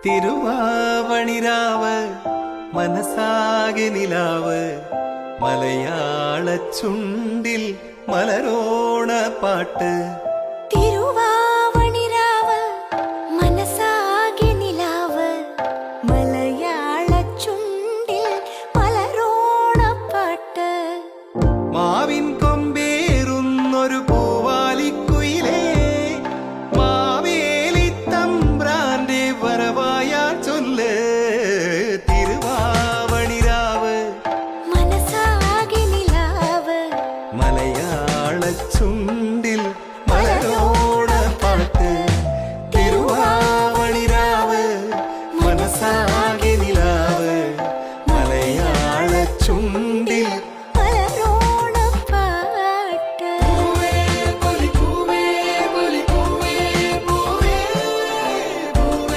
തിരുവാവണിരാവ് മനസാകെ നിലാവ് മലയാള ചുണ്ടിൽ മലരോണ പാട്ട് തിരുവാവണിരാവ് മനസാകെ നിലാവ് മലയാള ചുണ്ടിൽ മലരോണപ്പാട്ട് മാവിൻ കൊമ്പേറുന്നൊരു പൂവാലിക്കുയിലേ മാവേലി തമ്പ്രാന്റെ വരവ